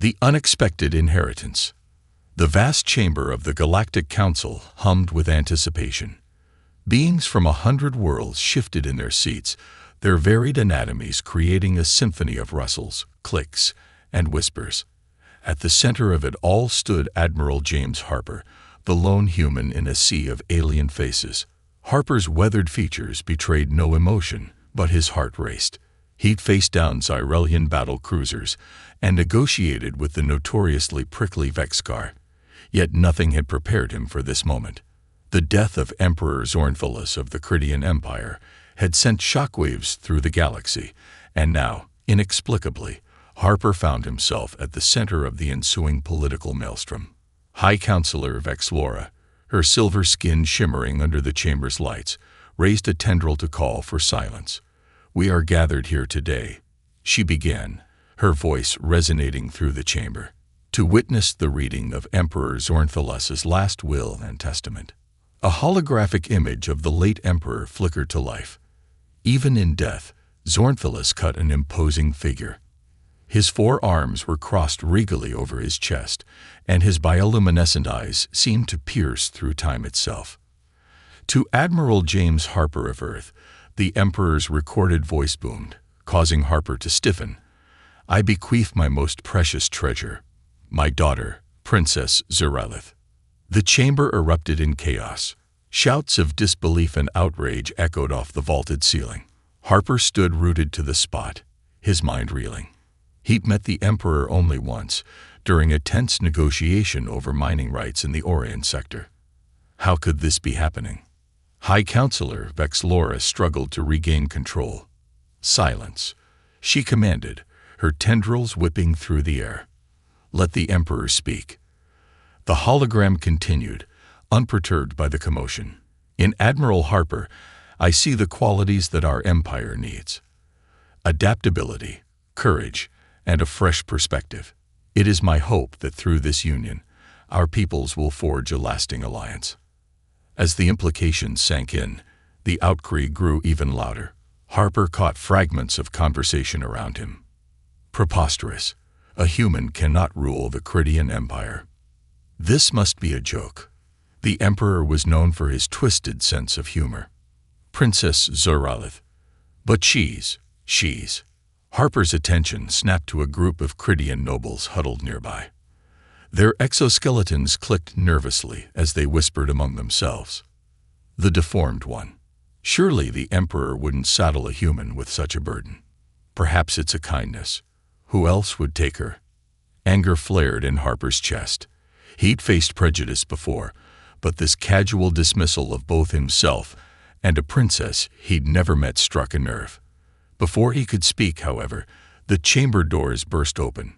The unexpected inheritance. The vast chamber of the Galactic Council hummed with anticipation. Beings from 100 worlds shifted in their seats, their varied anatomies creating a symphony of rustles, clicks, and whispers. At the center of it all stood Admiral James Harper, the lone human in a sea of alien faces. Harper's weathered features betrayed no emotion, but his heart raced. He'd faced down Xyrelian battle cruisers and negotiated with the notoriously prickly Vexcar. Yet nothing had prepared him for this moment. The death of Emperor Zornphilus of the Cridian Empire had sent shockwaves through the galaxy, and now, inexplicably, Harper found himself at the center of the ensuing political maelstrom. High Counselor Vexlora, her silver skin shimmering under the chamber's lights, raised a tendril to call for silence. "We are gathered here today," she began, her voice resonating through the chamber, "to witness the reading of Emperor Zornphilus's last will and testament." A holographic image of the late emperor flickered to life. Even in death, Zornphilus cut an imposing figure. His 4 arms were crossed regally over his chest, and his bioluminescent eyes seemed to pierce through time itself. To Admiral James Harper of Earth, the Emperor's recorded voice boomed, causing Harper to stiffen. "I bequeath my most precious treasure, my daughter, Princess Xyrelith." The chamber erupted in chaos. Shouts of disbelief and outrage echoed off the vaulted ceiling. Harper stood rooted to the spot, his mind reeling. He'd met the Emperor only once, during a tense negotiation over mining rights in the Orion sector. How could this be happening? High Counselor Vexlora struggled to regain control. "Silence," she commanded, her tendrils whipping through the air. "Let the Emperor speak." The hologram continued, unperturbed by the commotion. "In Admiral Harper, I see the qualities that our empire needs. Adaptability, courage, and a fresh perspective. It is my hope that through this union, our peoples will forge a lasting alliance." As the implications sank in, the outcry grew even louder. Harper caught fragments of conversation around him. "Preposterous. A human cannot rule the Cridian Empire. This must be a joke." The Emperor was known for his twisted sense of humor. "Princess Xyrelith. But she's. Harper's attention snapped to a group of Cridian nobles huddled nearby. Their exoskeletons clicked nervously as they whispered among themselves. "The deformed one. Surely the Emperor wouldn't saddle a human with such a burden. Perhaps it's a kindness. Who else would take her?" Anger flared in Harper's chest. He'd faced prejudice before, but this casual dismissal of both himself and a princess he'd never met struck a nerve. Before he could speak, however, the chamber doors burst open.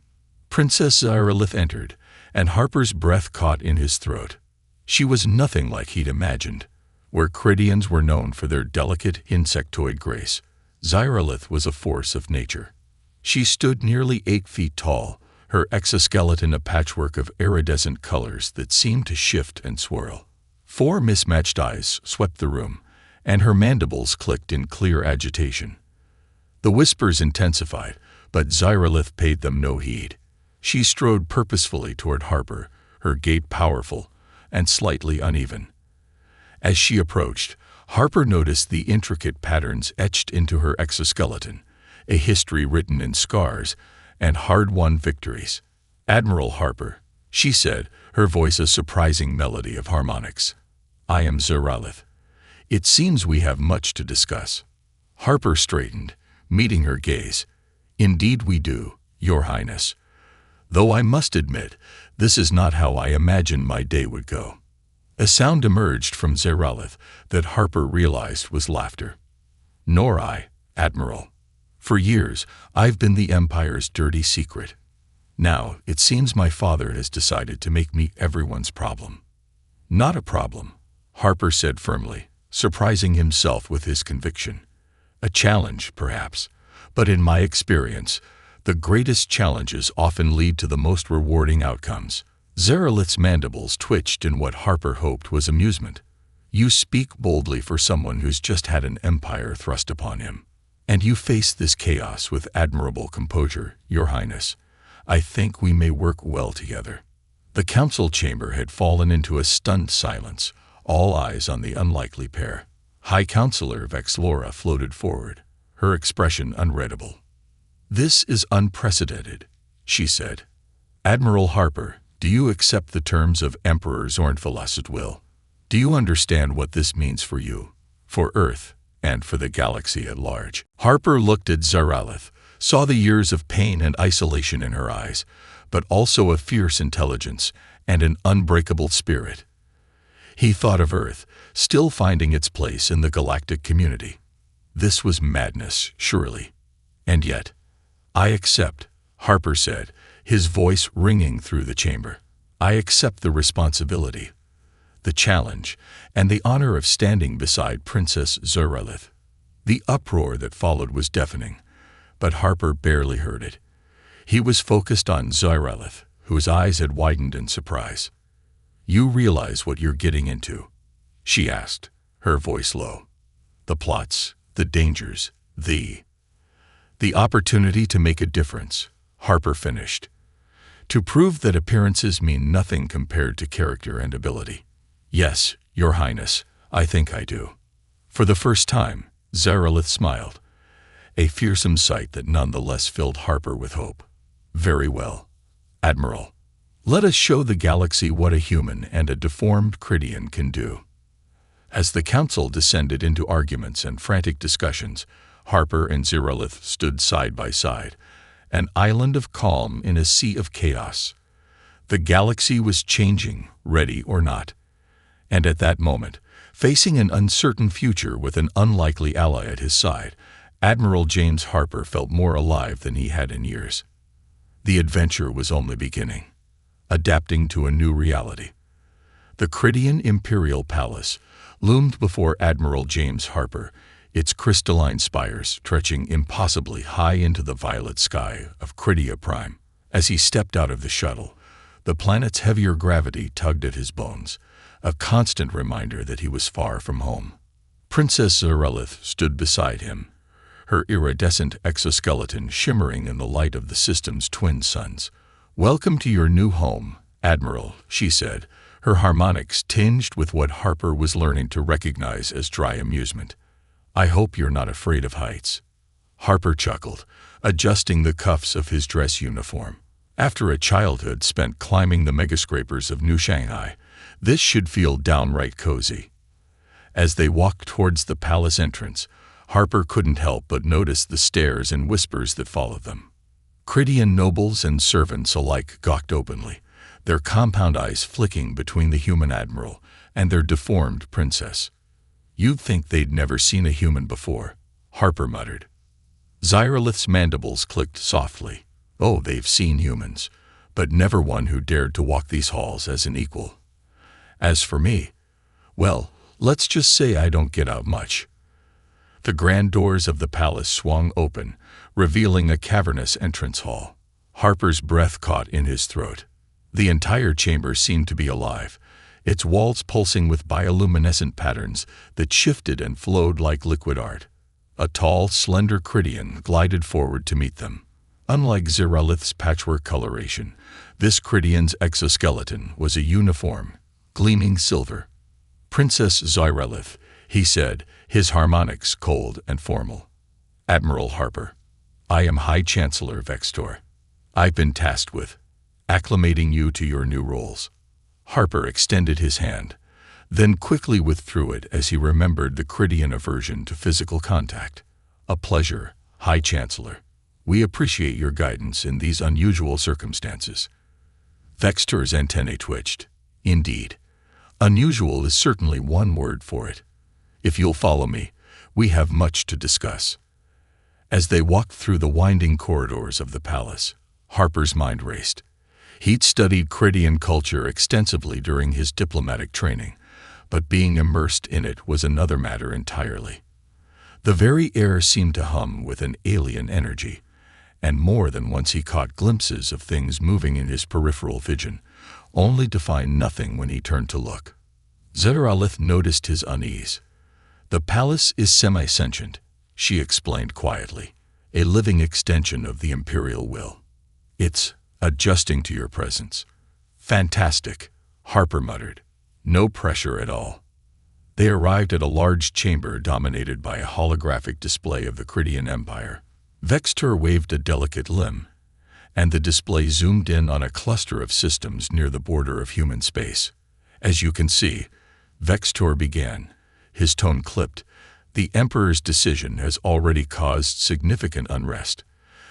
Princess Xyrelith entered, and Harper's breath caught in his throat. She was nothing like he'd imagined. Where Cridians were known for their delicate insectoid grace, Xyrelith was a force of nature. She stood nearly 8 feet tall, her exoskeleton a patchwork of iridescent colors that seemed to shift and swirl. 4 mismatched eyes swept the room, and her mandibles clicked in clear agitation. The whispers intensified, but Xyrelith paid them no heed. She strode purposefully toward Harper, her gait powerful and slightly uneven. As she approached, Harper noticed the intricate patterns etched into her exoskeleton, a history written in scars and hard-won victories. "Admiral Harper," she said, her voice a surprising melody of harmonics. "I am Xyrelith. It seems we have much to discuss." Harper straightened, meeting her gaze. "Indeed we do, Your Highness. Though I must admit, this is not how I imagined my day would go." A sound emerged from Xyrelith that Harper realized was laughter. "Nor I, Admiral. For years, I've been the Empire's dirty secret. Now, it seems my father has decided to make me everyone's problem." "Not a problem," Harper said firmly, surprising himself with his conviction. "A challenge, perhaps, but in my experience, the greatest challenges often lead to the most rewarding outcomes." Xyrelith's mandibles twitched in what Harper hoped was amusement. "You speak boldly for someone who's just had an empire thrust upon him. And you face this chaos with admirable composure, Your Highness. I think we may work well together." The council chamber had fallen into a stunned silence, all eyes on the unlikely pair. High Counselor Vexlora floated forward, her expression unreadable. "This is unprecedented," she said. "Admiral Harper, do you accept the terms of Emperor Zornfalas's will? Do you understand what this means for you, for Earth, and for the galaxy at large?" Harper looked at Zaralith, saw the years of pain and isolation in her eyes, but also a fierce intelligence and an unbreakable spirit. He thought of Earth, still finding its place in the galactic community. This was madness, surely. And yet, "I accept," Harper said, his voice ringing through the chamber. "I accept the responsibility, the challenge, and the honor of standing beside Princess Zaralith." The uproar that followed was deafening, but Harper barely heard it. He was focused on Zaralith, whose eyes had widened in surprise. "You realize what you're getting into?" she asked, her voice low. "The plots, the dangers, the opportunity to make a difference," Harper finished. "To prove that appearances mean nothing compared to character and ability." "Yes, Your Highness, I think I do." For the first time, Zaralith smiled, a fearsome sight that nonetheless filled Harper with hope. "Very well, Admiral. Let us show the galaxy what a human and a deformed Cridian can do." As the council descended into arguments and frantic discussions, Harper and Zaralith stood side by side, an island of calm in a sea of chaos. The galaxy was changing, ready or not. And at that moment, facing an uncertain future with an unlikely ally at his side, Admiral James Harper felt more alive than he had in years. The adventure was only beginning, adapting to a new reality. The Cridian Imperial Palace loomed before Admiral James Harper, its crystalline spires stretching impossibly high into the violet sky of Cridia Prime. As he stepped out of the shuttle, the planet's heavier gravity tugged at his bones, a constant reminder that he was far from home. Princess Zaralith stood beside him, her iridescent exoskeleton shimmering in the light of the system's twin suns. "Welcome to your new home, Admiral," she said, her harmonics tinged with what Harper was learning to recognize as dry amusement. "I hope you're not afraid of heights." Harper chuckled, adjusting the cuffs of his dress uniform. After a childhood spent climbing the megascrapers of New Shanghai, this should feel downright cozy. As they walked towards the palace entrance, Harper couldn't help but notice the stares and whispers that followed them. Cridian nobles and servants alike gawked openly, their compound eyes flicking between the human admiral and their deformed princess. "You'd think they'd never seen a human before," Harper muttered. Zaralith's mandibles clicked softly. "Oh, they've seen humans, but never one who dared to walk these halls as an equal. As for me, well, let's just say I don't get out much." The grand doors of the palace swung open, revealing a cavernous entrance hall. Harper's breath caught in his throat. The entire chamber seemed to be alive, its walls pulsing with bioluminescent patterns that shifted and flowed like liquid art. A tall, slender Cridian glided forward to meet them. Unlike Zaralith's patchwork coloration, this Cridian's exoskeleton was a uniform, gleaming silver. "Princess Zaralith," he said, his harmonics cold and formal. "Admiral Harper, I am High Chancellor Vextor. I've been tasked with acclimating you to your new roles." Harper extended his hand, then quickly withdrew it as he remembered the Cridian aversion to physical contact. "A pleasure, High Chancellor. We appreciate your guidance in these unusual circumstances." Vextor's antennae twitched. Indeed, unusual is certainly one word for it. "If you'll follow me, we have much to discuss." As they walked through the winding corridors of the palace, Harper's mind raced. He'd studied Cridian culture extensively during his diplomatic training, but being immersed in it was another matter entirely. The very air seemed to hum with an alien energy, and more than once he caught glimpses of things moving in his peripheral vision, only to find nothing when he turned to look. Zaralith noticed his unease. "The palace is semi-sentient," she explained quietly, "a living extension of the imperial will. It's adjusting to your presence. Fantastic, Harper muttered. No pressure at all. They arrived at a large chamber dominated by a holographic display of the Cridian Empire. Vextor waved a delicate limb, and the display zoomed in on a cluster of systems near the border of human space. As you can see, Vextor began, his tone clipped, the Emperor's decision has already caused significant unrest.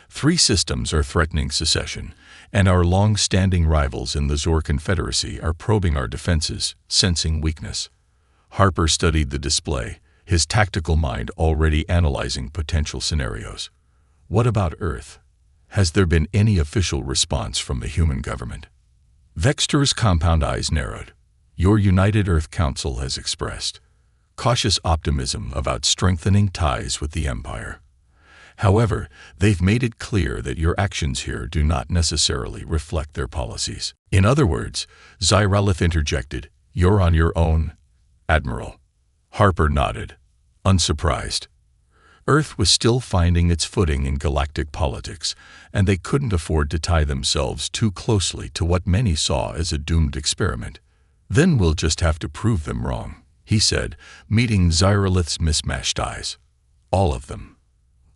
3 systems are threatening secession, and our long-standing rivals in the Zor Confederacy are probing our defenses, sensing weakness. Harper studied the display, his tactical mind already analyzing potential scenarios. What about Earth? Has there been any official response from the human government? Vextor's compound eyes narrowed. Your United Earth Council has expressed cautious optimism about strengthening ties with the Empire. However, they've made it clear that your actions here do not necessarily reflect their policies. In other words, Zyralith interjected, you're on your own, Admiral. Harper nodded, unsurprised. Earth was still finding its footing in galactic politics, and they couldn't afford to tie themselves too closely to what many saw as a doomed experiment. Then we'll just have to prove them wrong, he said, meeting Zyralith's mismatched eyes. All of them.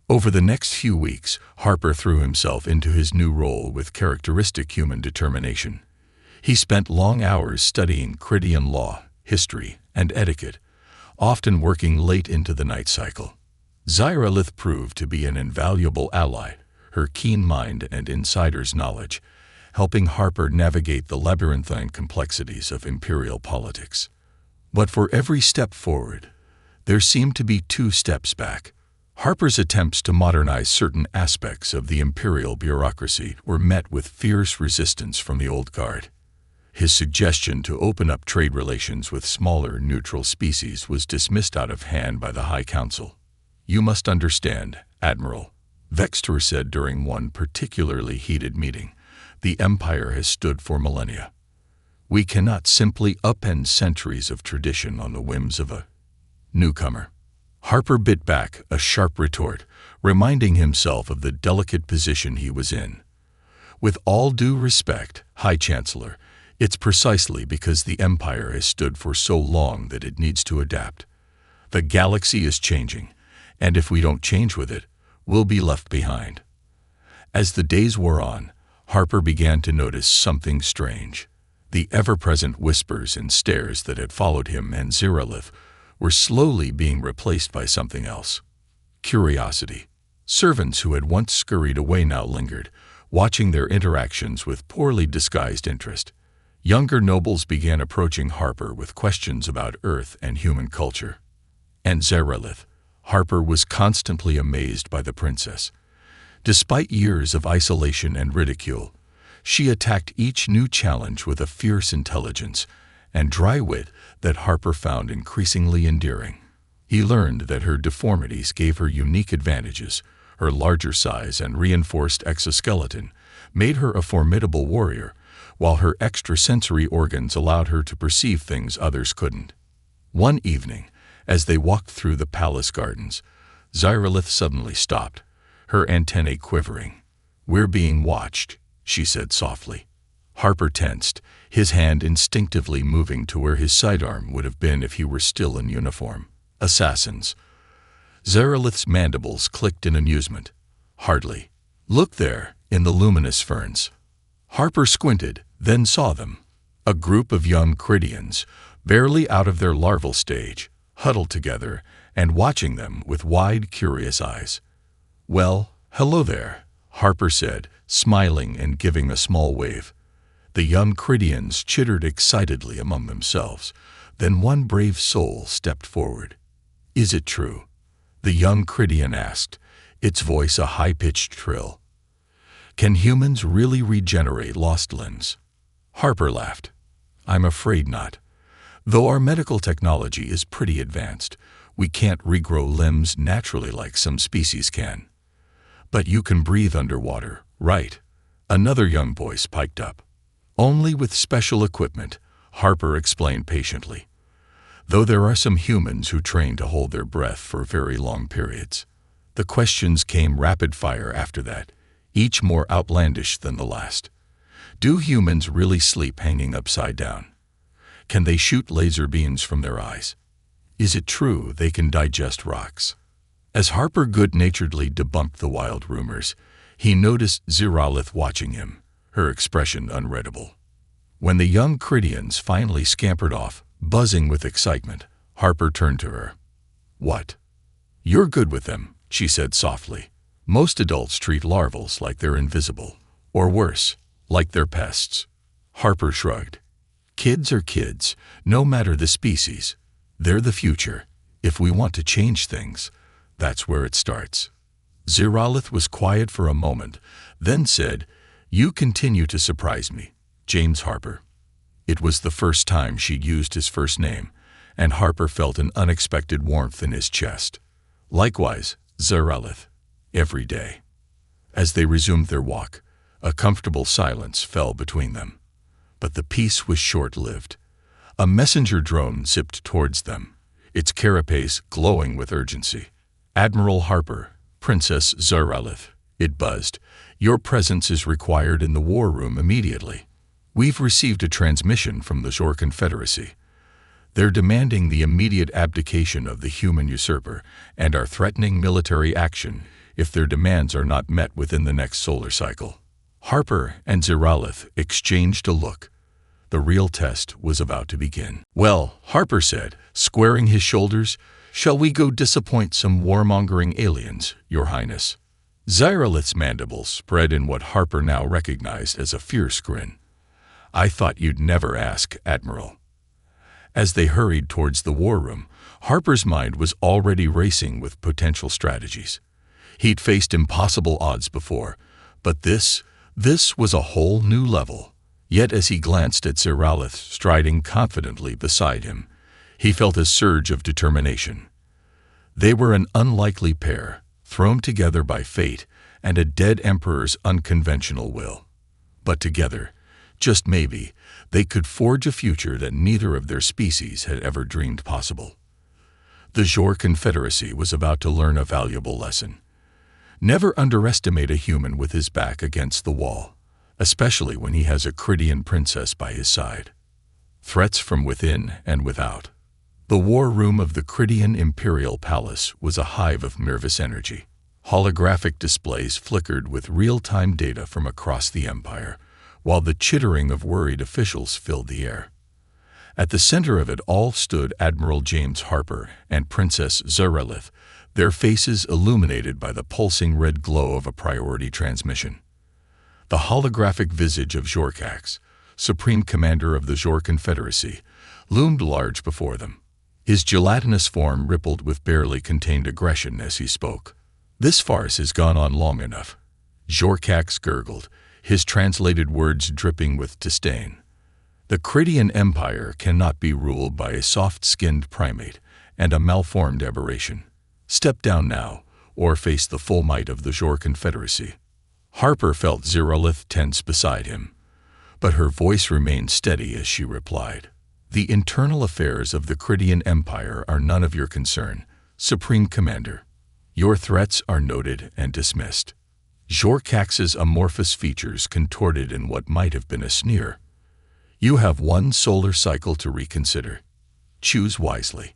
Over the next few weeks, Harper threw himself into his new role with characteristic human determination. He spent long hours studying Cridian law, history, and etiquette, often working late into the night cycle. Zyralith proved to be an invaluable ally, her keen mind and insider's knowledge, helping Harper navigate the labyrinthine complexities of imperial politics. But for every step forward, there seemed to be 2 steps back. Harper's attempts to modernize certain aspects of the imperial bureaucracy were met with fierce resistance from the old guard. His suggestion to open up trade relations with smaller, neutral species was dismissed out of hand by the High Council. You must understand, Admiral, Vextor said during one particularly heated meeting, the Empire has stood for millennia. We cannot simply upend centuries of tradition on the whims of a newcomer. Harper bit back a sharp retort, reminding himself of the delicate position he was in. With all due respect, High Chancellor, it's precisely because the Empire has stood for so long that it needs to adapt. The galaxy is changing, and if we don't change with it, we'll be left behind. As the days wore on, Harper began to notice something strange. The ever-present whispers and stares that had followed him and Zyralith were slowly being replaced by something else. Curiosity. Servants who had once scurried away now lingered, watching their interactions with poorly disguised interest. Younger nobles began approaching Harper with questions about Earth and human culture. And Zyralith. Harper was constantly amazed by the princess. Despite years of isolation and ridicule, she attacked each new challenge with a fierce intelligence and dry wit that Harper found increasingly endearing. He learned that her deformities gave her unique advantages. Her larger size and reinforced exoskeleton made her a formidable warrior, while her extrasensory organs allowed her to perceive things others couldn't. One evening, as they walked through the palace gardens, Zyralith suddenly stopped, her antennae quivering. We're being watched, she said softly. Harper tensed, his hand instinctively moving to where his sidearm would have been if he were still in uniform. Assassins. Zyralith's mandibles clicked in amusement. Hardly. Look there, in the luminous ferns. Harper squinted, then saw them. A group of young Cridians, barely out of their larval stage, huddled together and watching them with wide, curious eyes. Well, hello there, Harper said, smiling and giving a small wave. The young Cridians chittered excitedly among themselves. Then one brave soul stepped forward. Is it true? The young Cridian asked, its voice a high-pitched trill. Can humans really regenerate lost limbs? Harper laughed. I'm afraid not. Though our medical technology is pretty advanced, we can't regrow limbs naturally like some species can. But you can breathe underwater, right? Another young voice piped up. Only with special equipment, Harper explained patiently. Though there are some humans who train to hold their breath for very long periods. The questions came rapid fire after that, each more outlandish than the last. Do humans really sleep hanging upside down? Can they shoot laser beams from their eyes? Is it true they can digest rocks? As Harper good-naturedly debunked the wild rumors, he noticed Zeralith watching him, her expression unreadable. When the young Cridians finally scampered off, buzzing with excitement, Harper turned to her. "What? You're good with them," she said softly. "Most adults treat larvals like they're invisible, or worse, like they're pests." Harper shrugged. "Kids are kids, no matter the species. They're the future. If we want to change things, that's where it starts." Zeralith was quiet for a moment, then said, "You continue to surprise me, James Harper." It was the first time she'd used his first name, and Harper felt an unexpected warmth in his chest. "Likewise, Zeralith, every day." As they resumed their walk, a comfortable silence fell between them. But the peace was short-lived. A messenger drone zipped towards them, its carapace glowing with urgency. "Admiral Harper, Princess Zeralith," it buzzed. "Your presence is required in the war room immediately. We've received a transmission from the Zhor Confederacy. They're demanding the immediate abdication of the human usurper and are threatening military action if their demands are not met within the next solar cycle." Harper and Zeralith exchanged a look. The real test was about to begin. "Well," Harper said, squaring his shoulders, "shall we go disappoint some warmongering aliens, Your Highness?" Zeralith's mandibles spread in what Harper now recognized as a fierce grin. "I thought you'd never ask, Admiral." As they hurried towards the war room, Harper's mind was already racing with potential strategies. He'd faced impossible odds before, but this was a whole new level. Yet as he glanced at Zeralith striding confidently beside him, he felt a surge of determination. They were an unlikely pair, thrown together by fate and a dead emperor's unconventional will. But together, just maybe, they could forge a future that neither of their species had ever dreamed possible. The Zhor Confederacy was about to learn a valuable lesson. Never underestimate a human with his back against the wall, especially when he has a Cridian princess by his side. Threats from within and without. The war room of the Cridian Imperial Palace was a hive of nervous energy. Holographic displays flickered with real-time data from across the empire, while the chittering of worried officials filled the air. At the center of it all stood Admiral James Harper and Princess Zeralith, their faces illuminated by the pulsing red glow of a priority transmission. The holographic visage of Zhorkax, Supreme Commander of the Zhor Confederacy, loomed large before them. His gelatinous form rippled with barely contained aggression as he spoke. "This farce has gone on long enough," Zhorkax gurgled, his translated words dripping with disdain. "The Cridian Empire cannot be ruled by a soft-skinned primate and a malformed aberration. Step down now, or face the full might of the Zhor Confederacy." Harper felt Zeralith tense beside him, but her voice remained steady as she replied. "The internal affairs of the Cridian Empire are none of your concern, Supreme Commander. Your threats are noted and dismissed." Zhorkax's amorphous features contorted in what might have been a sneer. "You have one solar cycle to reconsider. Choose wisely."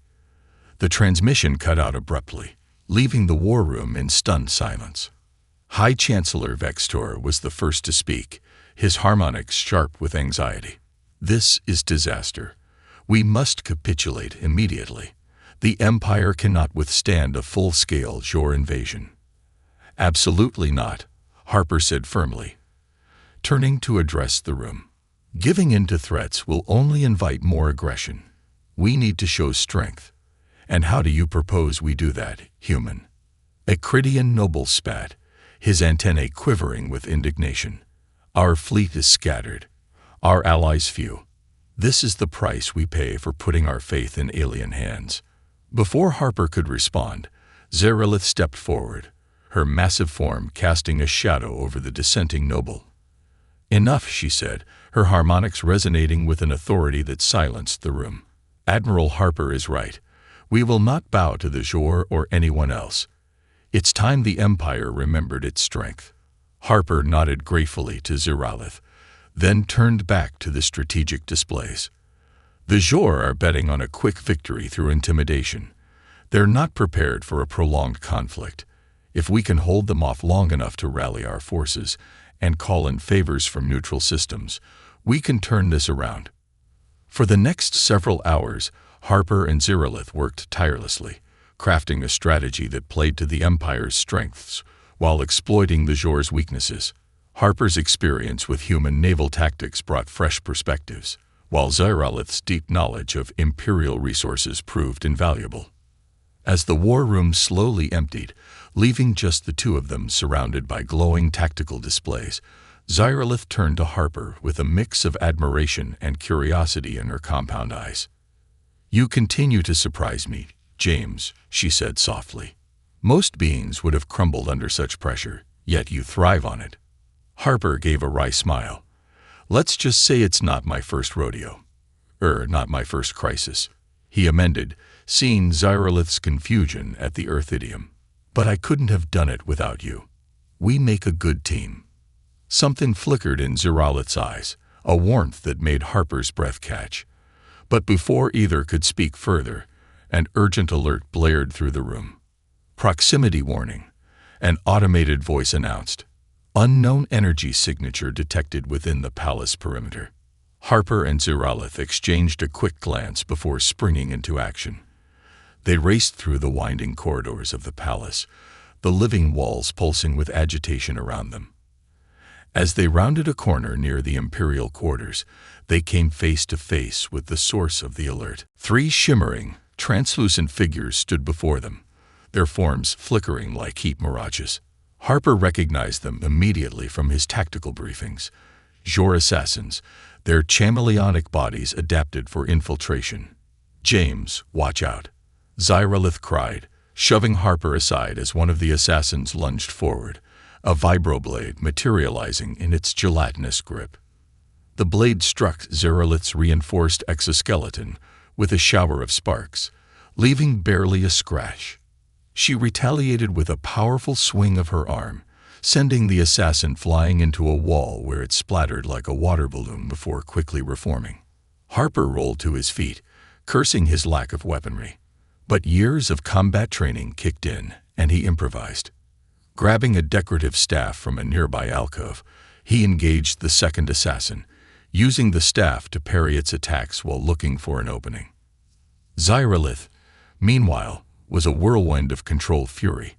The transmission cut out abruptly, leaving the war room in stunned silence. High Chancellor Vextor was the first to speak, his harmonics sharp with anxiety. "This is disaster. We must capitulate immediately. The Empire cannot withstand a full-scale Zhor invasion." "Absolutely not," Harper said firmly, turning to address the room. "Giving in to threats will only invite more aggression. We need to show strength. And how do you propose we do that, human?" A Cridian noble spat, his antennae quivering with indignation. "Our fleet is scattered. Our allies few. This is the price we pay for putting our faith in alien hands." Before Harper could respond, Zeralith stepped forward, her massive form casting a shadow over the dissenting noble. "Enough," she said, her harmonics resonating with an authority that silenced the room. "Admiral Harper is right. We will not bow to the Zhor or anyone else. It's time the Empire remembered its strength." Harper nodded gratefully to Zeralith, then turned back to the strategic displays. The Zhor are betting on a quick victory through intimidation. They're not prepared for a prolonged conflict. If we can hold them off long enough to rally our forces and call in favors from neutral systems, we can turn this around. For the next several hours, Harper and Zeralith worked tirelessly, crafting a strategy that played to the Empire's strengths while exploiting the Zhor's weaknesses. Harper's experience with human naval tactics brought fresh perspectives, while Zeralith's deep knowledge of Imperial resources proved invaluable. As the war room slowly emptied, leaving just the two of them surrounded by glowing tactical displays, Zeralith turned to Harper with a mix of admiration and curiosity in her compound eyes. "You continue to surprise me, James," she said softly. "Most beings would have crumbled under such pressure, yet you thrive on it." Harper gave a wry smile. "Let's just say it's not my first rodeo. Not my first crisis," he amended, seeing Zeralith's confusion at the Earth idiom. "But I couldn't have done it without you. We make a good team." Something flickered in Zeralith's eyes, a warmth that made Harper's breath catch. But before either could speak further, an urgent alert blared through the room. "Proximity warning," an automated voice announced. "Unknown energy signature detected within the palace perimeter." Harper and Zeralith exchanged a quick glance before springing into action. They raced through the winding corridors of the palace, the living walls pulsing with agitation around them. As they rounded a corner near the Imperial quarters, they came face to face with the source of the alert. Three shimmering, translucent figures stood before them, their forms flickering like heat mirages. Harper recognized them immediately from his tactical briefings. Zhor assassins, their chameleonic bodies adapted for infiltration. "James, watch out," Zeralith cried, shoving Harper aside as one of the assassins lunged forward, a vibroblade materializing in its gelatinous grip. The blade struck Zeralith's reinforced exoskeleton with a shower of sparks, leaving barely a scratch. She retaliated with a powerful swing of her arm, sending the assassin flying into a wall where it splattered like a water balloon before quickly reforming. Harper rolled to his feet, cursing his lack of weaponry. But years of combat training kicked in, and he improvised. Grabbing a decorative staff from a nearby alcove, he engaged the second assassin, using the staff to parry its attacks while looking for an opening. Zeralith, meanwhile, was a whirlwind of controlled fury.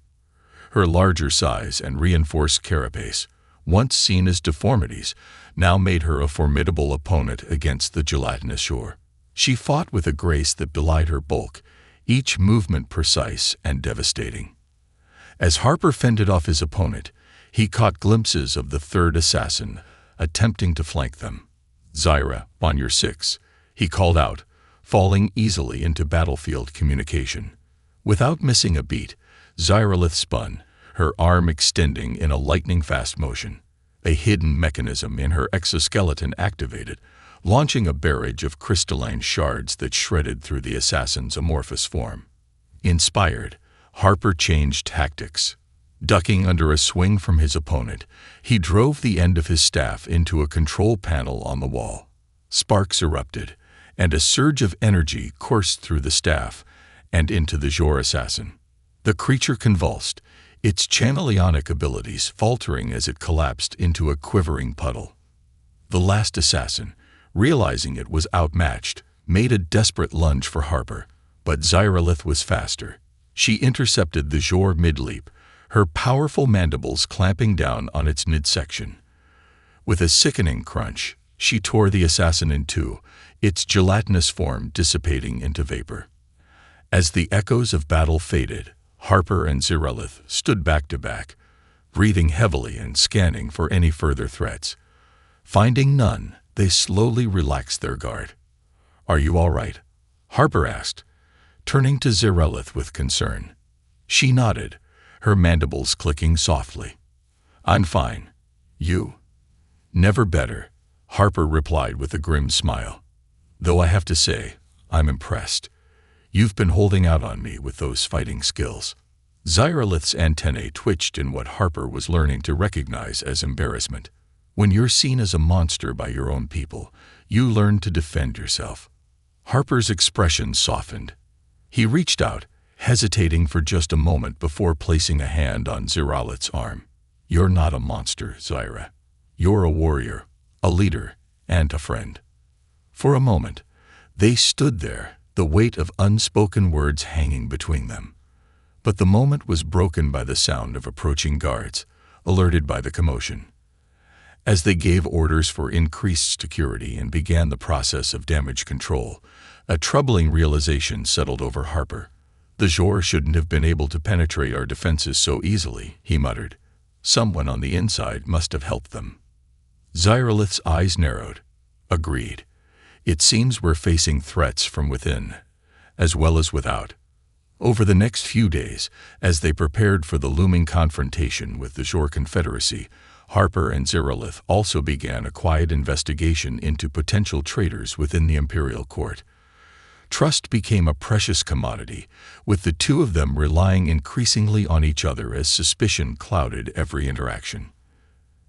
Her larger size and reinforced carapace, once seen as deformities, now made her a formidable opponent against the gelatinous Zhor. She fought with a grace that belied her bulk, each movement precise and devastating. As Harper fended off his opponent, he caught glimpses of the third assassin, attempting to flank them. "Zyra, on your six," he called out, falling easily into battlefield communication. Without missing a beat, Zeralith spun, her arm extending in a lightning-fast motion. A hidden mechanism in her exoskeleton activated, launching a barrage of crystalline shards that shredded through the assassin's amorphous form. Inspired, Harper changed tactics. Ducking under a swing from his opponent, he drove the end of his staff into a control panel on the wall. Sparks erupted, and a surge of energy coursed through the staff and into the Zhor assassin. The creature convulsed, its chameleonic abilities faltering as it collapsed into a quivering puddle. The last assassin, realizing it was outmatched, made a desperate lunge for Harper, but Zeralith was faster. She intercepted the Zhor mid-leap, her powerful mandibles clamping down on its midsection. With a sickening crunch, she tore the assassin in two, its gelatinous form dissipating into vapor. As the echoes of battle faded, Harper and Zeralith stood back to back, breathing heavily and scanning for any further threats. Finding none, they slowly relaxed their guard. "Are you all right?" Harper asked, turning to Zeralith with concern. She nodded, her mandibles clicking softly. "I'm fine. You?" "Never better," Harper replied with a grim smile. "Though I have to say, I'm impressed. You've been holding out on me with those fighting skills." Zeralith's antennae twitched in what Harper was learning to recognize as embarrassment. When you're seen as a monster by your own people, you learn to defend yourself. Harper's expression softened. He reached out, hesitating for just a moment before placing a hand on Zeralith's arm. You're not a monster, Zyra. You're a warrior, a leader, and a friend. For a moment, they stood there, the weight of unspoken words hanging between them. But the moment was broken by the sound of approaching guards, alerted by the commotion. As they gave orders for increased security and began the process of damage control, a troubling realization settled over Harper. The Zhor shouldn't have been able to penetrate our defenses so easily, he muttered. Someone on the inside must have helped them. Zyralith's eyes narrowed. Agreed. It seems we're facing threats from within, as well as without. Over the next few days, as they prepared for the looming confrontation with the Zhor Confederacy, Harper and Zeralith also began a quiet investigation into potential traitors within the imperial court. Trust became a precious commodity, with the two of them relying increasingly on each other as suspicion clouded every interaction.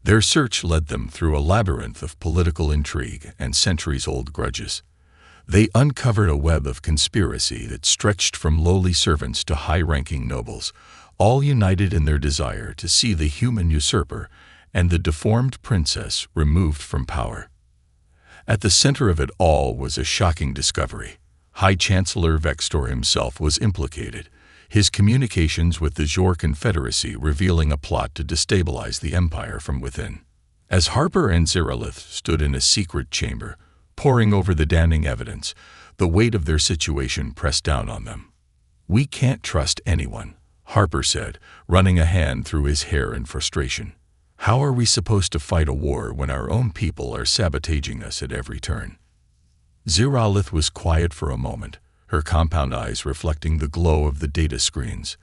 Their search led them through a labyrinth of political intrigue and centuries-old grudges. They uncovered a web of conspiracy that stretched from lowly servants to high-ranking nobles, all united in their desire to see the human usurper and the deformed princess removed from power. At the center of it all was a shocking discovery. High Chancellor Vextor himself was implicated, his communications with the Zhor Confederacy revealing a plot to destabilize the empire from within. As Harper and Zeralith stood in a secret chamber, poring over the damning evidence, the weight of their situation pressed down on them. "We can't trust anyone," Harper said, running a hand through his hair in frustration. "How are we supposed to fight a war when our own people are sabotaging us at every turn?" Zeralith was quiet for a moment, her compound eyes reflecting the glow of the data screens.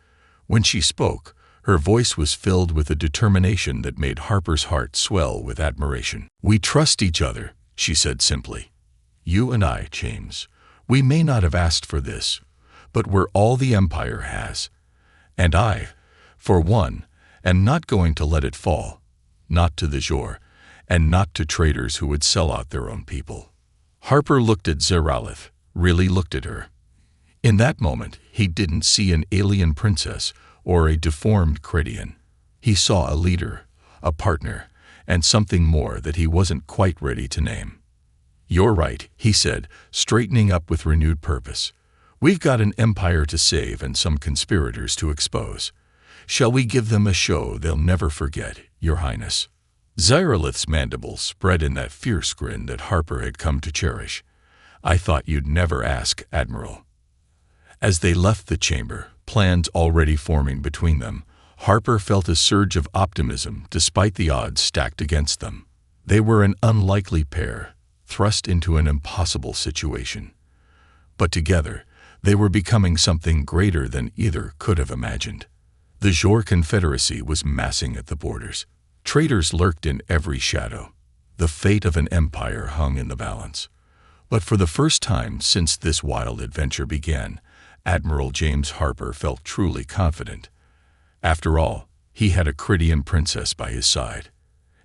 When she spoke, her voice was filled with a determination that made Harper's heart swell with admiration. "We trust each other," she said simply. "You and I, James. We may not have asked for this, but we're all the Empire has. And I, for one, am not going to let it fall. Not to the Zhor, and not to traitors who would sell out their own people." Harper looked at Zeralith, really looked at her. In that moment, he didn't see an alien princess or a deformed Credian. He saw a leader, a partner, and something more that he wasn't quite ready to name. "You're right," he said, straightening up with renewed purpose. "We've got an empire to save and some conspirators to expose. Shall we give them a show they'll never forget, Your Highness?" Zyralith's mandibles spread in that fierce grin that Harper had come to cherish. "I thought you'd never ask, Admiral." As they left the chamber, plans already forming between them, Harper felt a surge of optimism despite the odds stacked against them. They were an unlikely pair, thrust into an impossible situation. But together, they were becoming something greater than either could have imagined. The Zhor Confederacy was massing at the borders. Traitors lurked in every shadow. The fate of an empire hung in the balance. But for the first time since this wild adventure began, Admiral James Harper felt truly confident. After all, he had a Credian princess by his side,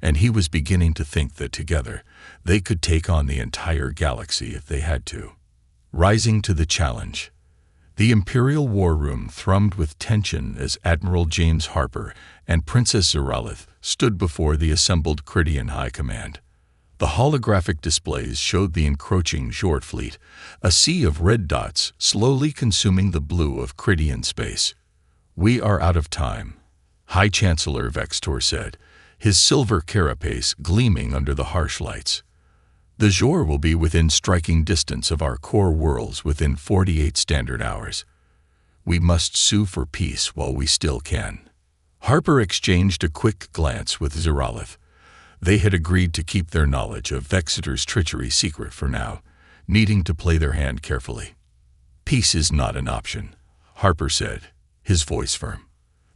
and he was beginning to think that together they could take on the entire galaxy if they had to. Rising to the challenge, the Imperial War Room thrummed with tension as Admiral James Harper and Princess Zeralith stood before the assembled Credian High Command. The holographic displays showed the encroaching Zhor fleet, a sea of red dots slowly consuming the blue of Credian space. "We are out of time," High Chancellor Vextor said, his silver carapace gleaming under the harsh lights. "The Zhor will be within striking distance of our core worlds within 48 standard hours. We must sue for peace while we still can." Harper exchanged a quick glance with Zeralith. They had agreed to keep their knowledge of Vextor's treachery secret for now, needing to play their hand carefully. "Peace is not an option," Harper said, his voice firm.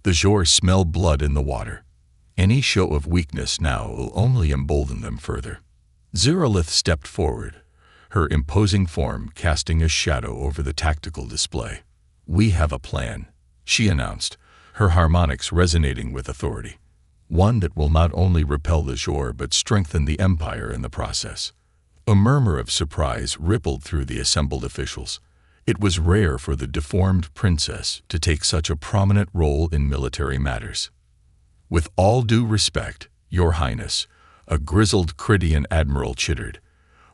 "The Zhor smell blood in the water. Any show of weakness now will only embolden them further." Zeralith stepped forward, her imposing form casting a shadow over the tactical display. "We have a plan," she announced, her harmonics resonating with authority. one that will not only repel the Zhor but strengthen the Empire in the process. A murmur of surprise rippled through the assembled officials. It was rare for the deformed princess to take such a prominent role in military matters. "With all due respect, Your Highness," a grizzled Cridian admiral chittered,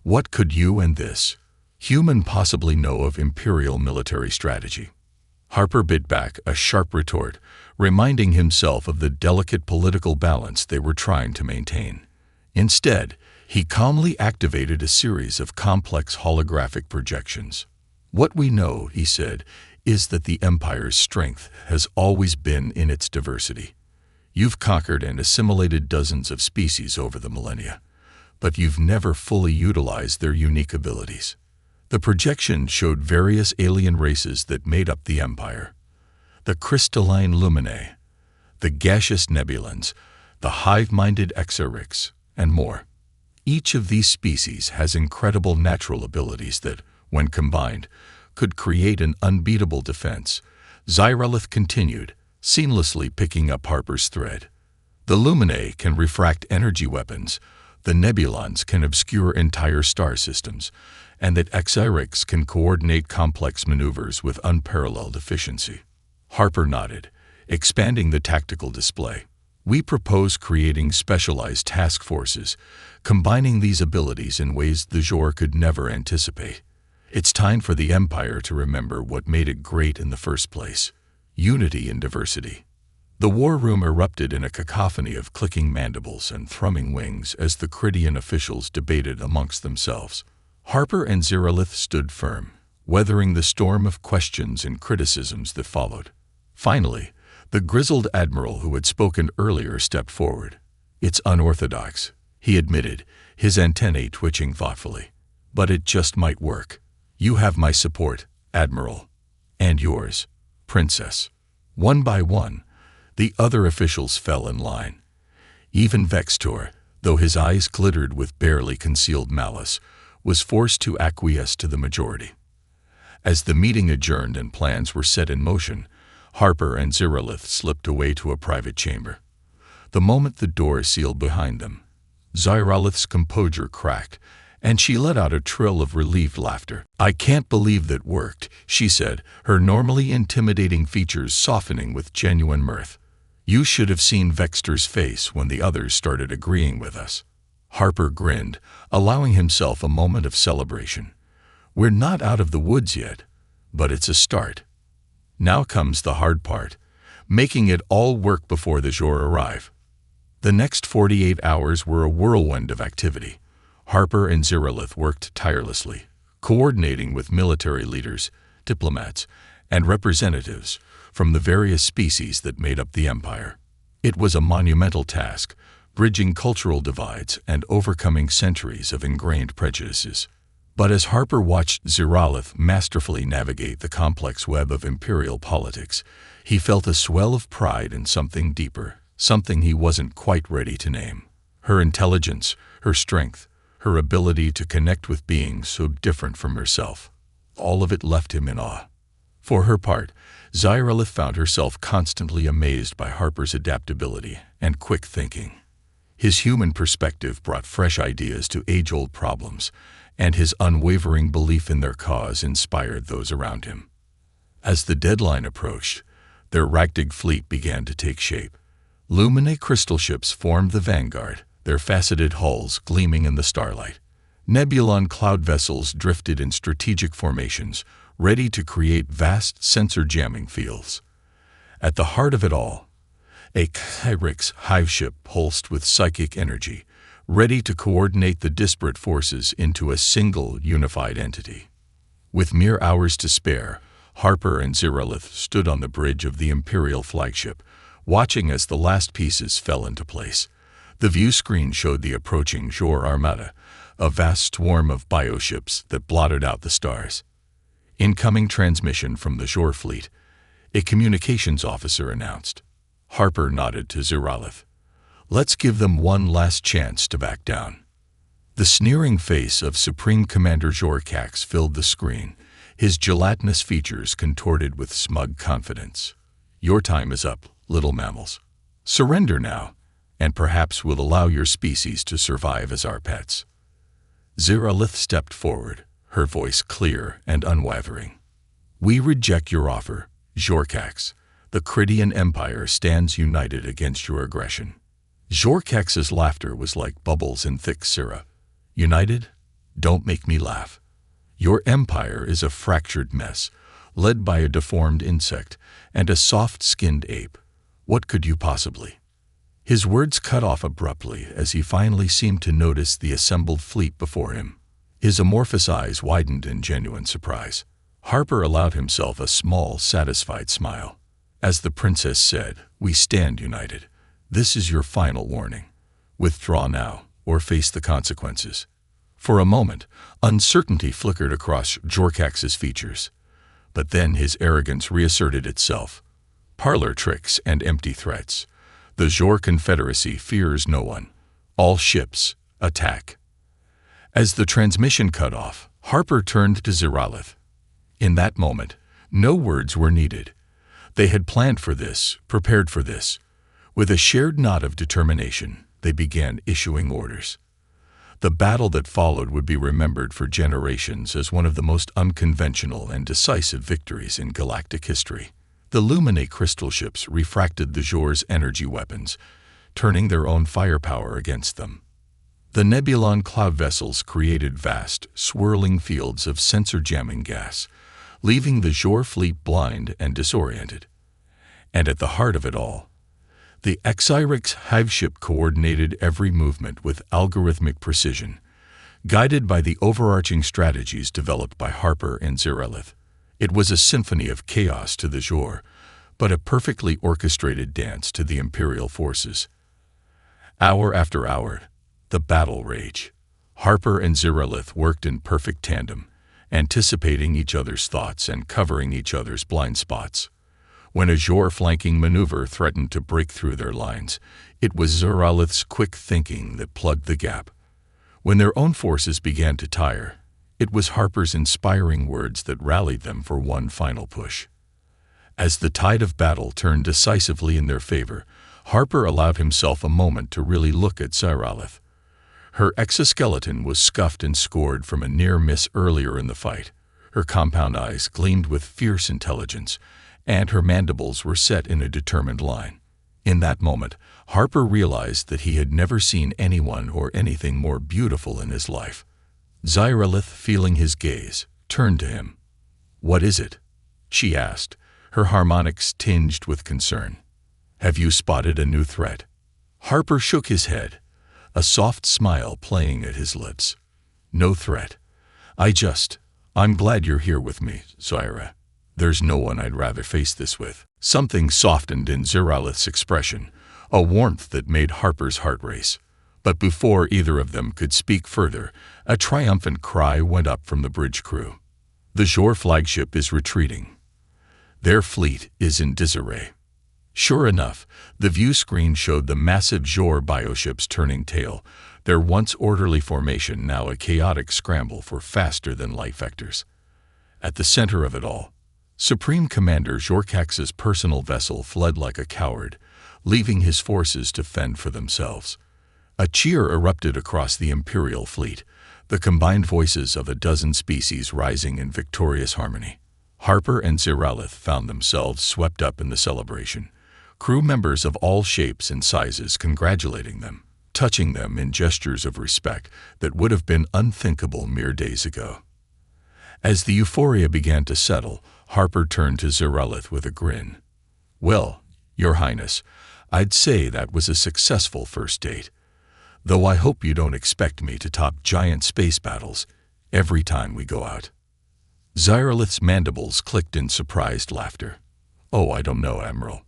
"what could you and this human possibly know of imperial military strategy?" Harper bit back a sharp retort, reminding himself of the delicate political balance they were trying to maintain. Instead, he calmly activated a series of complex holographic projections. "What we know," he said, "is that the Empire's strength has always been in its diversity. You've conquered and assimilated dozens of species over the millennia, but you've never fully utilized their unique abilities." The projection showed various alien races that made up the Empire: the crystalline Luminae, the gaseous Nebulans, the hive-minded Exarix, and more. Each of these species has incredible natural abilities that, when combined, could create an unbeatable defense, Zyralith continued, seamlessly picking up Harper's thread. The Luminae can refract energy weapons, the Nebulans can obscure entire star systems, and that Exarix can coordinate complex maneuvers with unparalleled efficiency. Harper nodded, expanding the tactical display. "We propose creating specialized task forces, combining these abilities in ways the Zhor could never anticipate. It's time for the Empire to remember what made it great in the first place: unity in diversity." The war room erupted in a cacophony of clicking mandibles and thrumming wings as the Cridian officials debated amongst themselves. Harper and Zyralith stood firm, weathering the storm of questions and criticisms that followed. Finally, the grizzled admiral who had spoken earlier stepped forward. "It's unorthodox," he admitted, his antennae twitching thoughtfully. "But it just might work. You have my support, Admiral. And yours, Princess." One by one, the other officials fell in line. Even Vextor, though his eyes glittered with barely concealed malice, was forced to acquiesce to the majority. As the meeting adjourned and plans were set in motion, Harper and Zyralith slipped away to a private chamber. The moment the door sealed behind them, Zyralith's composure cracked, and she let out a trill of relieved laughter. "I can't believe that worked," she said, her normally intimidating features softening with genuine mirth. "You should have seen Vextor's face when the others started agreeing with us." Harper grinned, allowing himself a moment of celebration. "We're not out of the woods yet, but it's a start. Now comes the hard part, making it all work before the Zhor arrive." The next 48 hours were a whirlwind of activity. Harper and Zyralith worked tirelessly, coordinating with military leaders, diplomats, and representatives from the various species that made up the Empire. It was a monumental task, bridging cultural divides and overcoming centuries of ingrained prejudices. But as Harper watched Zyralith masterfully navigate the complex web of imperial politics, he felt a swell of pride in something deeper, something he wasn't quite ready to name. Her intelligence, her strength, her ability to connect with beings so different from herself. All of it left him in awe. For her part, Zyralith found herself constantly amazed by Harper's adaptability and quick thinking. His human perspective brought fresh ideas to age-old problems, and his unwavering belief in their cause inspired those around him. As the deadline approached, their Ragdig fleet began to take shape. Luminae crystal ships formed the vanguard, their faceted hulls gleaming in the starlight. Nebulon cloud vessels drifted in strategic formations, ready to create vast sensor jamming fields. At the heart of it all, a Exarix hive ship pulsed with psychic energy, ready to coordinate the disparate forces into a single unified entity. With mere hours to spare, Harper and Zyralith stood on the bridge of the Imperial flagship, watching as the last pieces fell into place. The view screen showed the approaching Zhor Armada, a vast swarm of bioships that blotted out the stars. "Incoming transmission from the Zhor fleet," a communications officer announced. Harper nodded to Zyralith. "Let's give them one last chance to back down." The sneering face of Supreme Commander Zhorkax filled the screen, his gelatinous features contorted with smug confidence. "Your time is up, little mammals. Surrender now, and perhaps we'll allow your species to survive as our pets." Zeralith stepped forward, her voice clear and unwavering. "We reject your offer, Jorkax. The Cridian Empire stands united against your aggression." Jorkax's laughter was like bubbles in thick syrup. "United? Don't make me laugh. Your empire is a fractured mess, led by a deformed insect and a soft-skinned ape. What could you possibly—" His words cut off abruptly as he finally seemed to notice the assembled fleet before him. His amorphous eyes widened in genuine surprise. Harper allowed himself a small, satisfied smile. "As the princess said, we stand united. This is your final warning. Withdraw now, or face the consequences." For a moment, uncertainty flickered across Jorkax's features. But then his arrogance reasserted itself. Parlor tricks and empty threats. The Jor Confederacy fears no one. All ships, attack. As the transmission cut off, Harper turned to Zeralith. In that moment, no words were needed. They had planned for this, prepared for this. With a shared nod of determination, they began issuing orders. The battle that followed would be remembered for generations as one of the most unconventional and decisive victories in galactic history. The Luminae crystal ships refracted the Jor's energy weapons, turning their own firepower against them. The Nebulon cloud vessels created vast, swirling fields of sensor-jamming gas, leaving the Jor fleet blind and disoriented. And at the heart of it all, the Xyrix hive ship coordinated every movement with algorithmic precision, guided by the overarching strategies developed by Harper and Zeralith. It was a symphony of chaos to the Jor, but a perfectly orchestrated dance to the Imperial forces. Hour after hour, the battle raged. Harper and Zeralith worked in perfect tandem, anticipating each other's thoughts and covering each other's blind spots. When a Jor flanking maneuver threatened to break through their lines, it was Zeralith's quick thinking that plugged the gap. When their own forces began to tire, it was Harper's inspiring words that rallied them for one final push. As the tide of battle turned decisively in their favor, Harper allowed himself a moment to really look at Zeralith. Her exoskeleton was scuffed and scored from a near miss earlier in the fight. Her compound eyes gleamed with fierce intelligence, and her mandibles were set in a determined line. In that moment, Harper realized that he had never seen anyone or anything more beautiful in his life. Zeralith, feeling his gaze, turned to him. "What is it?" she asked, her harmonics tinged with concern. "Have you spotted a new threat?" Harper shook his head, a soft smile playing at his lips. "No threat. I'm glad you're here with me, Zyra. There's no one I'd rather face this with." Something softened in Zeralith's expression, a warmth that made Harper's heart race. But before either of them could speak further, a triumphant cry went up from the bridge crew. "The Jor flagship is retreating. Their fleet is in disarray." Sure enough, the view screen showed the massive Jor bioships turning tail, their once orderly formation now a chaotic scramble for faster-than-light vectors. At the center of it all, Supreme Commander Jorkax's personal vessel fled like a coward, leaving his forces to fend for themselves. A cheer erupted across the Imperial fleet, the combined voices of a dozen species rising in victorious harmony. Harper and Zeralith found themselves swept up in the celebration, crew members of all shapes and sizes congratulating them, touching them in gestures of respect that would have been unthinkable mere days ago. As the euphoria began to settle, Harper turned to Zeralith with a grin. "Well, Your Highness, I'd say that was a successful first date. Though I hope you don't expect me to top giant space battles every time we go out." Zeralith's mandibles clicked in surprised laughter. "Oh, I don't know, Admiral.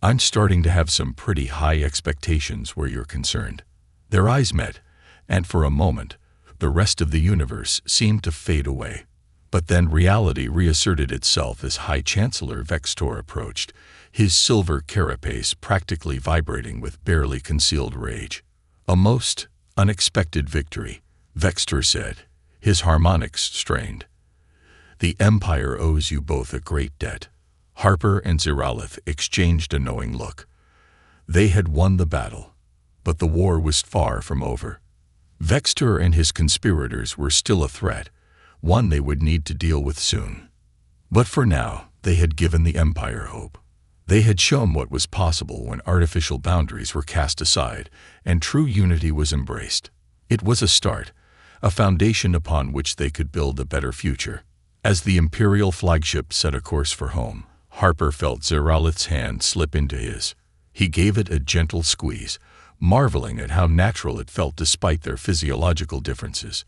I'm starting to have some pretty high expectations where you're concerned." Their eyes met, and for a moment, the rest of the universe seemed to fade away. But then reality reasserted itself as High Chancellor Vextor approached, his silver carapace practically vibrating with barely concealed rage. "A most unexpected victory," Vextor said, his harmonics strained. "The Empire owes you both a great debt." Harper and Zeralith exchanged a knowing look. They had won the battle, But the war was far from over. Vexter and his conspirators were still a threat, one they would need to deal with soon. But for now, they had given the Empire hope. They had shown what was possible when artificial boundaries were cast aside and true unity was embraced. It was a start, a foundation upon which they could build a better future. As the Imperial flagship set a course for home, Harper felt Zeralith's hand slip into his. He gave it a gentle squeeze, marveling at how natural it felt despite their physiological differences.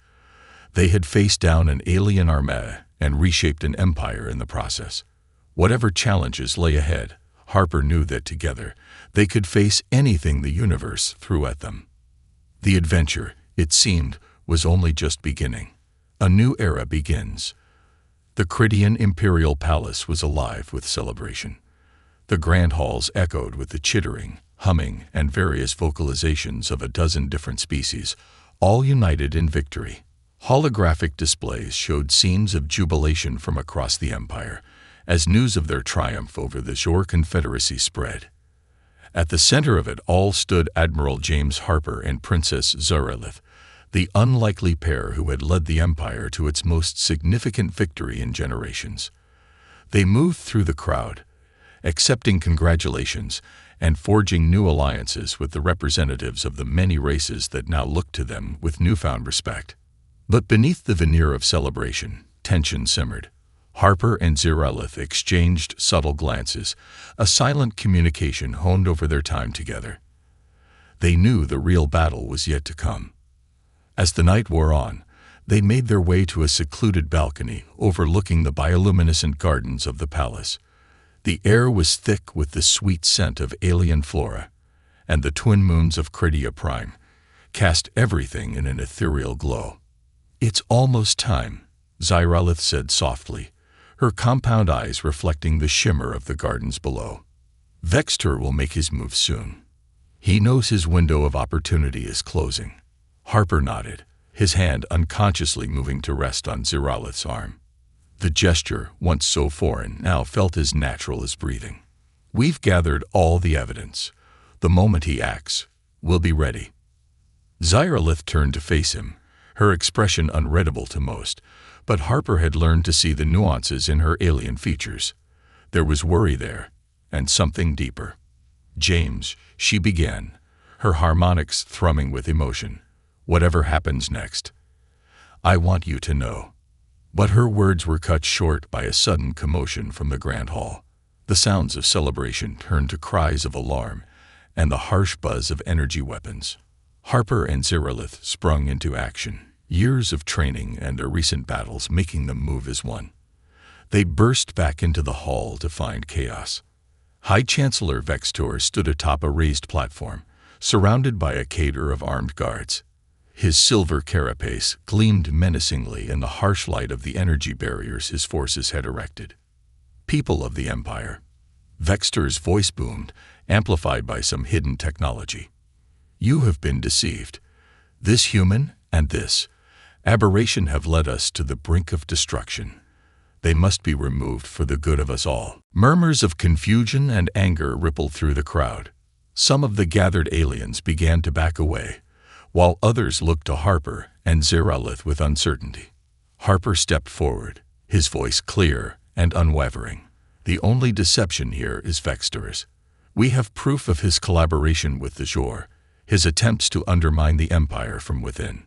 They had faced down an alien armada and reshaped an empire in the process. Whatever challenges lay ahead, Harper knew that together they could face anything the universe threw at them. The adventure, it seemed, was only just beginning. A new era begins. The Cridian Imperial Palace was alive with celebration. The grand halls echoed with the chittering, humming, and various vocalizations of a dozen different species, all united in victory. Holographic displays showed scenes of jubilation from across the empire, as news of their triumph over the Zhor Confederacy spread. At the center of it all stood Admiral James Harper and Princess Zeralith, the unlikely pair who had led the empire to its most significant victory in generations. They moved through the crowd, accepting congratulations and forging new alliances with the representatives of the many races that now looked to them with newfound respect. But beneath the veneer of celebration, tension simmered. Harper and Zeralith exchanged subtle glances, a silent communication honed over their time together. They knew the real battle was yet to come. As the night wore on, they made their way to a secluded balcony overlooking the bioluminescent gardens of the palace. The air was thick with the sweet scent of alien flora, and the twin moons of Cridia Prime cast everything in an ethereal glow. "It's almost time," Zeralith said softly, her compound eyes reflecting the shimmer of the gardens below. "Vexter will make his move soon. He knows his window of opportunity is closing." Harper nodded, his hand unconsciously moving to rest on Zeralith's arm. The gesture, once so foreign, now felt as natural as breathing. "We've gathered all the evidence. The moment he acts, we'll be ready." Zeralith turned to face him, her expression unreadable to most, but Harper had learned to see the nuances in her alien features. There was worry there, and something deeper. "James," she began, her harmonics thrumming with emotion, "whatever happens next, I want you to know." But her words were cut short by a sudden commotion from the grand hall. The sounds of celebration turned to cries of alarm and the harsh buzz of energy weapons. Harper and Zeralith sprung into action, years of training and their recent battles making them move as one. They burst back into the hall to find chaos. High Chancellor Vextor stood atop a raised platform, surrounded by a cadre of armed guards. His silver carapace gleamed menacingly in the harsh light of the energy barriers his forces had erected. "People of the Empire," Vextor's voice boomed, amplified by some hidden technology. "You have been deceived. This human and this aberration have led us to the brink of destruction. They must be removed for the good of us all." Murmurs of confusion and anger rippled through the crowd. Some of the gathered aliens began to back away, while others looked to Harper and Zeralith with uncertainty. Harper stepped forward, his voice clear and unwavering. "The only deception here is Vextor's. We have proof of his collaboration with the Zhor, his attempts to undermine the Empire from within."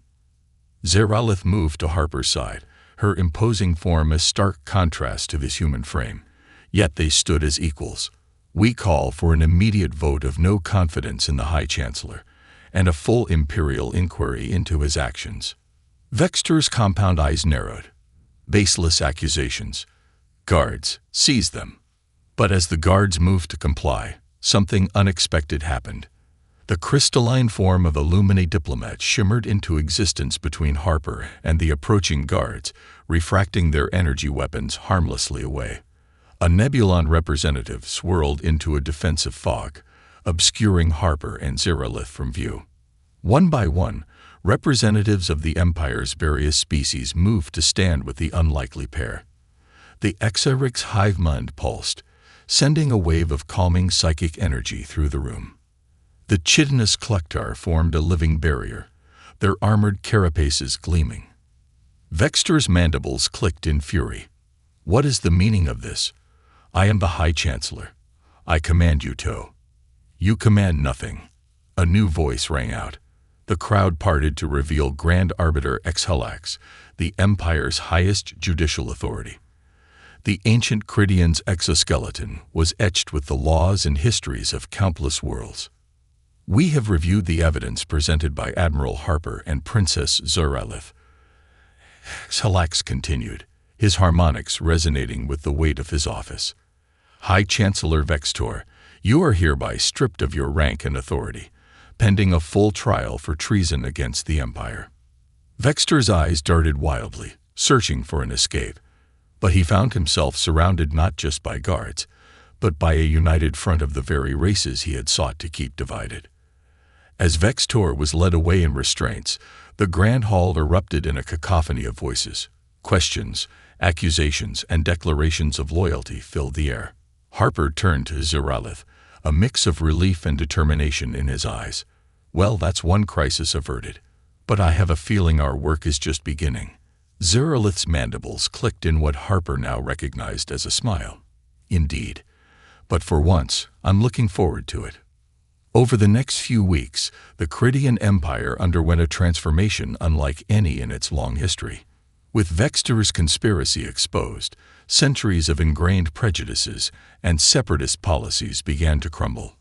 Zeralith moved to Harper's side, her imposing form a stark contrast to his human frame. Yet they stood as equals. "We call for an immediate vote of no confidence in the High Chancellor, and a full imperial inquiry into his actions." Vextor's compound eyes narrowed. "Baseless accusations. Guards, seize them." But as the guards moved to comply, something unexpected happened. The crystalline form of a Lumini diplomat shimmered into existence between Harper and the approaching guards, refracting their energy weapons harmlessly away. A Nebulon representative swirled into a defensive fog, obscuring Harper and Zeralith from view. One by one, representatives of the Empire's various species moved to stand with the unlikely pair. The Exarch's hive mind pulsed, sending a wave of calming psychic energy through the room. The chitinous cluctar formed a living barrier, their armored carapaces gleaming. Vextor's mandibles clicked in fury. What is the meaning of this? I am the High Chancellor. I command you to. You command nothing. A new voice rang out. The crowd parted to reveal Grand Arbiter HFY, the Empire's highest judicial authority. The ancient Chrydian's exoskeleton was etched with the laws and histories of countless worlds. We have reviewed the evidence presented by Admiral Harper and Princess Zeralith. HFY continued, his harmonics resonating with the weight of his office. High Chancellor Vextor, you are hereby stripped of your rank and authority, pending a full trial for treason against the Empire. Vextor's eyes darted wildly, searching for an escape, but he found himself surrounded not just by guards, but by a united front of the very races he had sought to keep divided. As Vextor was led away in restraints, the Grand Hall erupted in a cacophony of voices. Questions, accusations, and declarations of loyalty filled the air. Harper turned to Zeralith, a mix of relief and determination in his eyes. Well, that's one crisis averted. But I have a feeling our work is just beginning. Zeralith's mandibles clicked in what Harper now recognized as a smile. Indeed. But for once, I'm looking forward to it. Over the next few weeks, the Chrydian Empire underwent a transformation unlike any in its long history. With Vextor's conspiracy exposed, centuries of ingrained prejudices and separatist policies began to crumble.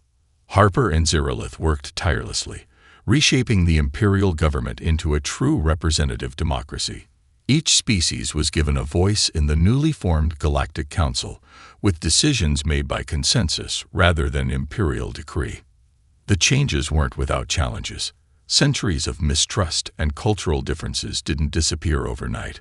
Harper and Zeralith worked tirelessly, reshaping the imperial government into a true representative democracy. Each species was given a voice in the newly formed Galactic Council, with decisions made by consensus rather than imperial decree. The changes weren't without challenges. Centuries of mistrust and cultural differences didn't disappear overnight.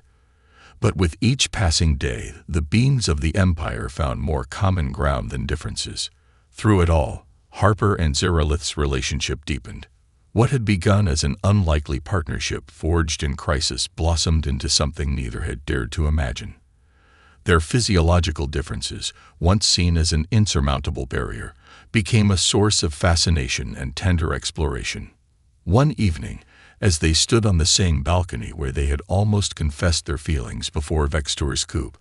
But with each passing day, the beings of the Empire found more common ground than differences. Through it all, Harper and Zeralith's relationship deepened. What had begun as an unlikely partnership forged in crisis blossomed into something neither had dared to imagine. Their physiological differences, once seen as an insurmountable barrier, became a source of fascination and tender exploration. One evening, as they stood on the same balcony where they had almost confessed their feelings before Vextor's coup,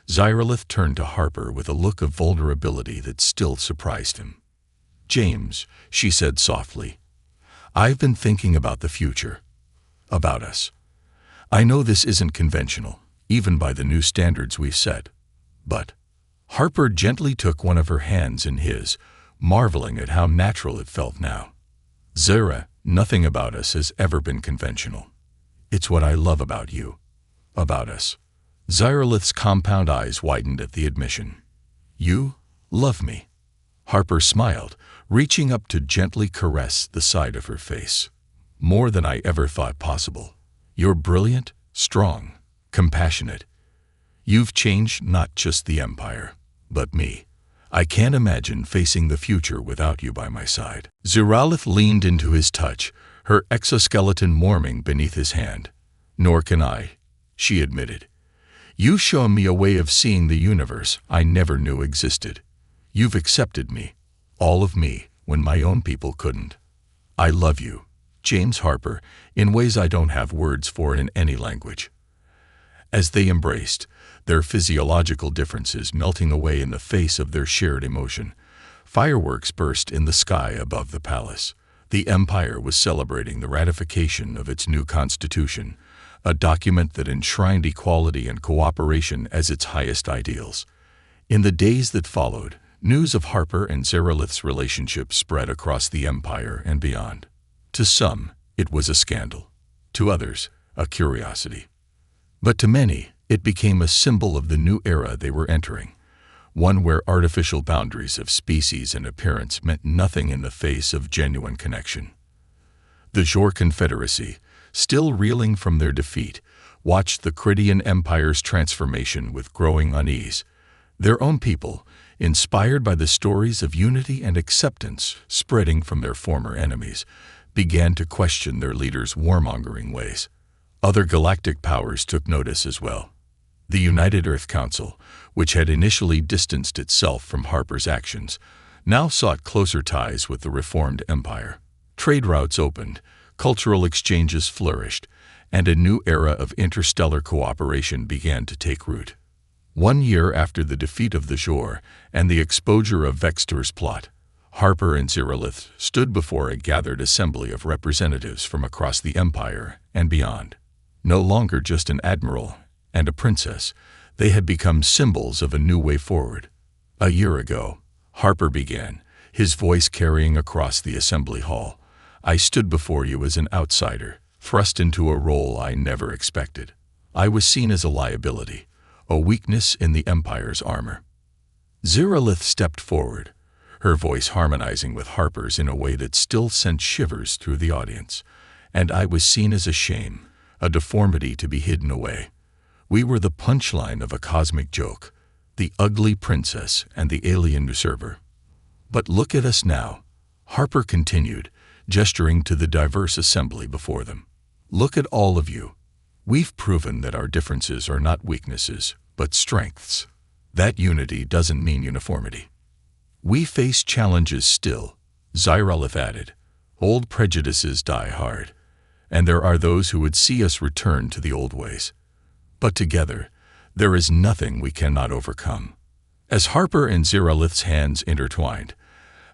Zeralith turned to Harper with a look of vulnerability that still surprised him. "James," she said softly, "I've been thinking about the future. About us. I know this isn't conventional, even by the new standards we've set. But..." Harper gently took one of her hands in his, marveling at how natural it felt now. "Zera, nothing about us has ever been conventional. It's what I love about you. About us." Zeralith's compound eyes widened at the admission. "You love me?" Harper smiled, reaching up to gently caress the side of her face. "More than I ever thought possible. You're brilliant, strong, compassionate. You've changed not just the Empire, but me. I can't imagine facing the future without you by my side." Zeralith leaned into his touch, her exoskeleton warming beneath his hand. "Nor can I," she admitted. "You've shown me a way of seeing the universe I never knew existed. You've accepted me, all of me, when my own people couldn't. I love you, James Harper, in ways I don't have words for in any language." As they embraced, their physiological differences melting away in the face of their shared emotion, fireworks burst in the sky above the palace. The Empire was celebrating the ratification of its new constitution, a document that enshrined equality and cooperation as its highest ideals. In the days that followed, news of Harper and Zeralith's relationship spread across the Empire and beyond. To some, it was a scandal. To others, a curiosity. But to many, it became a symbol of the new era they were entering, one where artificial boundaries of species and appearance meant nothing in the face of genuine connection. The Jor Confederacy, still reeling from their defeat, watched the Chrydian Empire's transformation with growing unease. Their own people, inspired by the stories of unity and acceptance spreading from their former enemies, began to question their leaders' warmongering ways. Other galactic powers took notice as well. The United Earth Council, which had initially distanced itself from Harper's actions, now sought closer ties with the reformed empire. Trade routes opened, cultural exchanges flourished, and a new era of interstellar cooperation began to take root. 1 year after the defeat of the Jor and the exposure of Vextor's plot, Harper and Zeralith stood before a gathered assembly of representatives from across the empire and beyond. No longer just an admiral and a princess, they had become symbols of a new way forward. A year ago, Harper began, his voice carrying across the assembly hall. I stood before you as an outsider, thrust into a role I never expected. I was seen as a liability, a weakness in the Empire's armor. Zeralith stepped forward, her voice harmonizing with Harper's in a way that still sent shivers through the audience. And I was seen as a shame, a deformity to be hidden away. We were the punchline of a cosmic joke, the ugly princess and the alien usurper. But look at us now, Harper continued, gesturing to the diverse assembly before them. Look at all of you. We've proven that our differences are not weaknesses, but strengths. That unity doesn't mean uniformity. We face challenges still, Zeralith added. Old prejudices die hard, and there are those who would see us return to the old ways. But together, there is nothing we cannot overcome. As Harper and Zeralith's hands intertwined,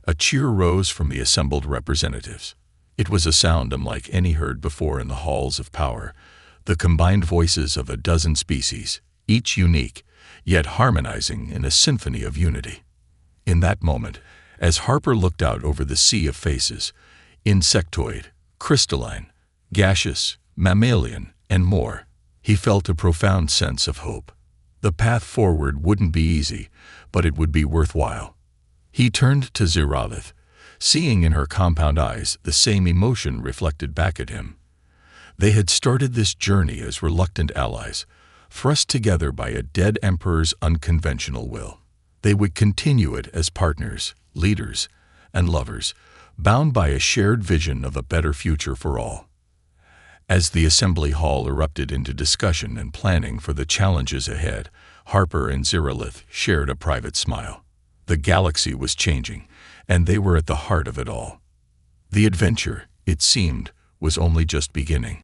a cheer rose from the assembled representatives. It was a sound unlike any heard before in the halls of power, the combined voices of a dozen species, each unique, yet harmonizing in a symphony of unity. In that moment, as Harper looked out over the sea of faces, insectoid, crystalline, gaseous, mammalian, and more, he felt a profound sense of hope. The path forward wouldn't be easy, but it would be worthwhile. He turned to Zeralith, seeing in her compound eyes the same emotion reflected back at him. They had started this journey as reluctant allies, thrust together by a dead emperor's unconventional will. They would continue it as partners, leaders, and lovers, bound by a shared vision of a better future for all. As the assembly hall erupted into discussion and planning for the challenges ahead, Harper and Zeralith shared a private smile. The galaxy was changing, and they were at the heart of it all. The adventure, it seemed, was only just beginning.